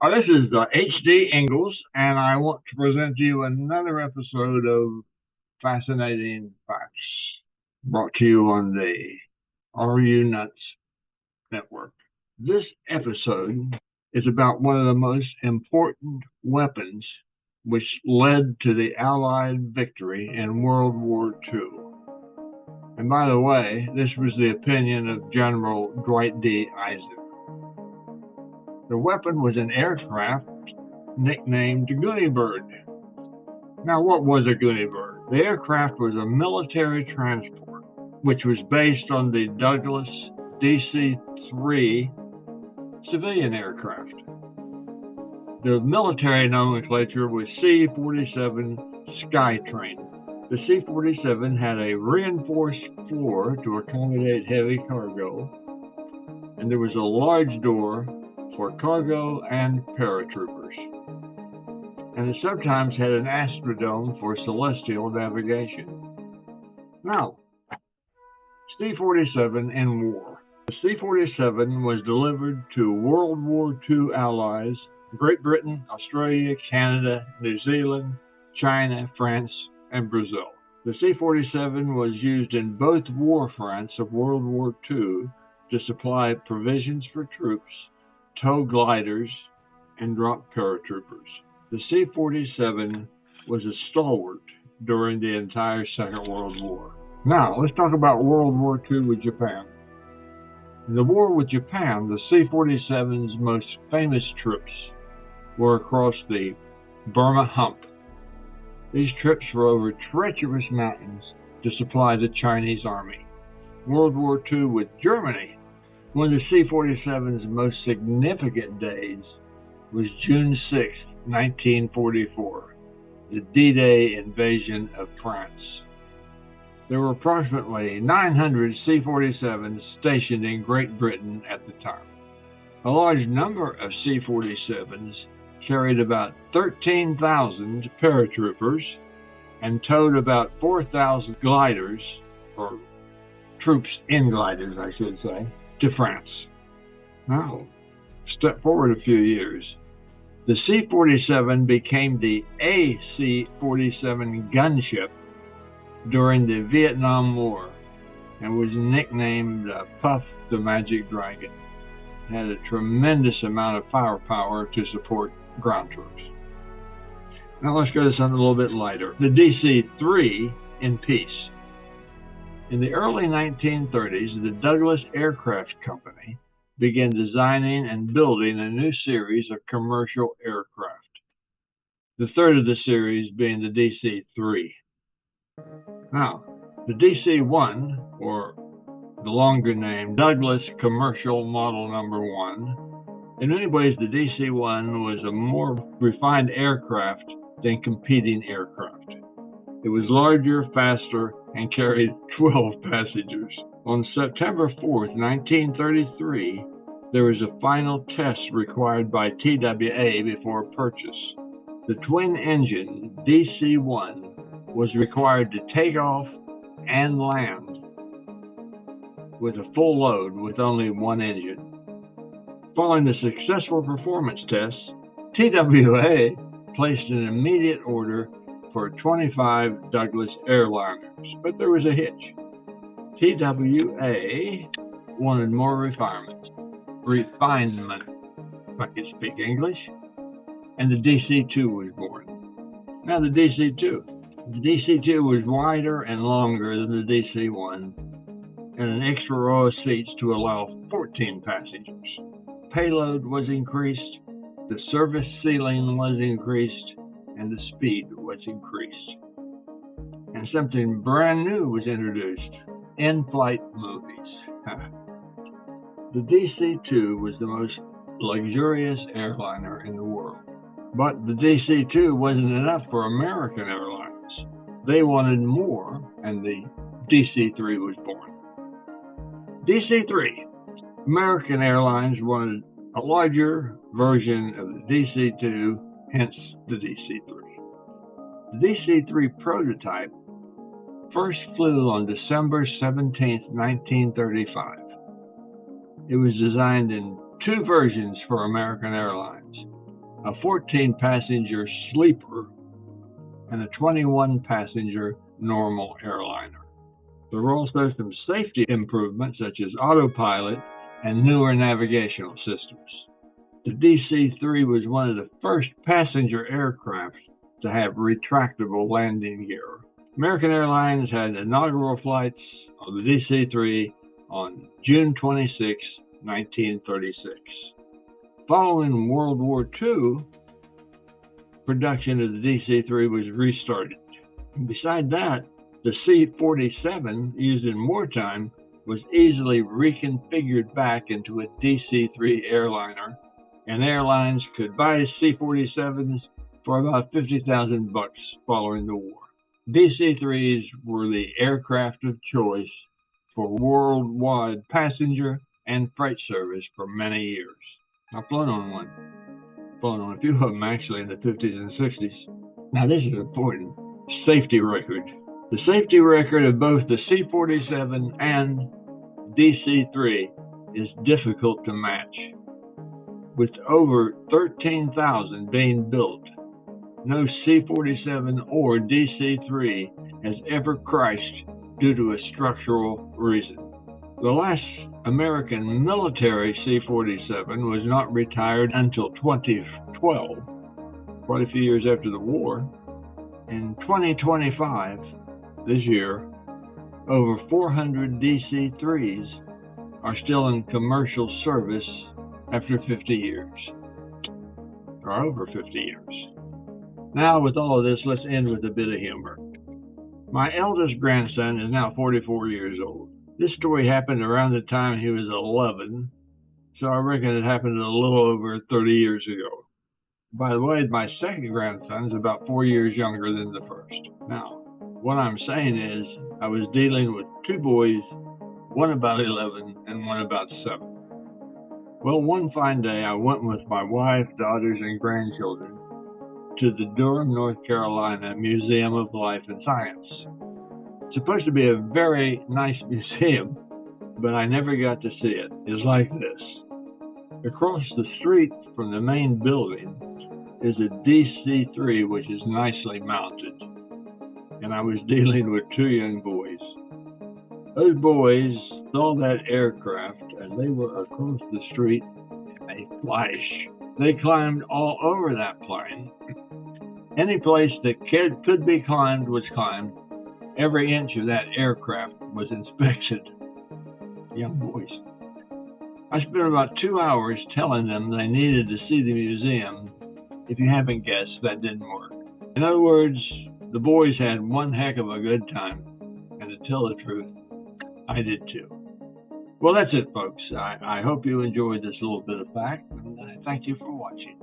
This is HD Ingles, and I want to present to you another episode of Fascinating Facts, brought to you on the RUNUTS network. This episode is about one of the most important weapons which led to the Allied victory in World War II. And by the way, this was the opinion of General Dwight D. Eisenhower. The weapon was an aircraft nicknamed Gooney Bird. Now, what was a Gooney Bird? The aircraft was a military transport, which was based on the Douglas DC-3 civilian aircraft. The military nomenclature was C-47 Skytrain. The C-47 had a reinforced floor to accommodate heavy cargo, and there was a large door for cargo and paratroopers, and it sometimes had an astrodome for celestial navigation. Now, C-47 in war. The C-47 was delivered to World War II allies, Great Britain, Australia, Canada, New Zealand, China, France, and Brazil. The C-47 was used in both war fronts of World War II to supply provisions for troops, tow gliders, and drop paratroopers. The C-47 was a stalwart during the entire Second World War. Now, let's talk about World War II with Japan. In the war with Japan, the C-47's most famous trips were across the Burma Hump. These trips were over treacherous mountains to supply the Chinese army. World War II with Germany. One of the C-47's most significant days was June 6, 1944, the D-Day invasion of France. There were approximately 900 C-47s stationed in Great Britain at the time. A large number of C-47s carried about 13,000 paratroopers and towed about 4,000 gliders, or troops in gliders, I should say, to France. Now, step forward a few years. The C-47 became the AC-47 gunship during the Vietnam War and was nicknamed Puff the Magic Dragon. It had a tremendous amount of firepower to support ground troops. Now let's go to something a little bit lighter. The DC-3 in peace. In the early 1930s, the Douglas Aircraft Company began designing and building a new series of commercial aircraft, the third of the series being the DC-3. Now, the DC-1, or the longer name Douglas Commercial Model Number 1, in many ways the DC-1 was a more refined aircraft than competing aircraft. It was larger, faster, and carried 12 passengers. On September 4, 1933, there was a final test required by TWA before purchase. The twin-engine DC-1 was required to take off and land with a full load with only one engine. Following the successful performance tests, TWA placed an immediate order for 25 Douglas airliners, but there was a hitch. TWA wanted more refinement, if I could speak English, and the DC-2 was born. Now the DC-2 was wider and longer than the DC-1, and an extra row of seats to allow 14 passengers. Payload was increased, the service ceiling was increased, and the speed was increased. And something brand new was introduced: in-flight movies. The DC-2 was the most luxurious airliner in the world. But the DC-2 wasn't enough for American Airlines. They wanted more, and the DC-3 was born. DC-3. American Airlines wanted a larger version of the DC-2, hence the DC-3. The DC-3 prototype first flew on December 17, 1935. It was designed in two versions for American Airlines. a 14-passenger sleeper, and a 21-passenger normal airliner. There were also some safety improvements such as autopilot and newer navigational systems. The DC-3 was one of the first passenger aircraft to have retractable landing gear. American Airlines had inaugural flights of the DC-3 on June 26, 1936. Following World War II, production of the DC-3 was restarted. Beside that, the C-47, used in wartime, was easily reconfigured back into a DC-3 airliner, and airlines could buy C-47s for about $50,000 following the war. DC-3s were the aircraft of choice for worldwide passenger and freight service for many years. I've flown on one. Flown on a few of them actually in the 50s and 60s. Now this is important. Safety record. The safety record of both the C-47 and DC-3 is difficult to match. With over 13,000 being built, no C-47 or DC-3 has ever crashed due to a structural reason. The last American military C-47 was not retired until 2012, quite a few years after the war. In 2025, this year, over 400 DC-3s are still in commercial service after 50 years, or over 50 years. Now, with all of this, let's end with a bit of humor. My eldest grandson is now 44 years old. This story happened around the time he was 11, so I reckon it happened a little over 30 years ago. By the way, my second grandson is about 4 years younger than the first. Now, what I'm saying is I was dealing with two boys, one about 11 and one about 7. Well, one fine day, I went with my wife, daughters, and grandchildren to the Durham, North Carolina Museum of Life and Science. It's supposed to be a very nice museum, but I never got to see it. It's like this. Across the street from the main building is a DC-3, which is nicely mounted. And I was dealing with two young boys. Those boys saw that aircraft and they were across the street in a flash. They climbed all over that plane. Any place that could be climbed was climbed. Every inch of that aircraft was inspected. Young boys. I spent about 2 hours telling them they needed to see the museum. If you haven't guessed, that didn't work. In other words, the boys had one heck of a good time. And to tell the truth, I did too. Well, that's it, folks. I hope you enjoyed this little bit of fact, and I thank you for watching.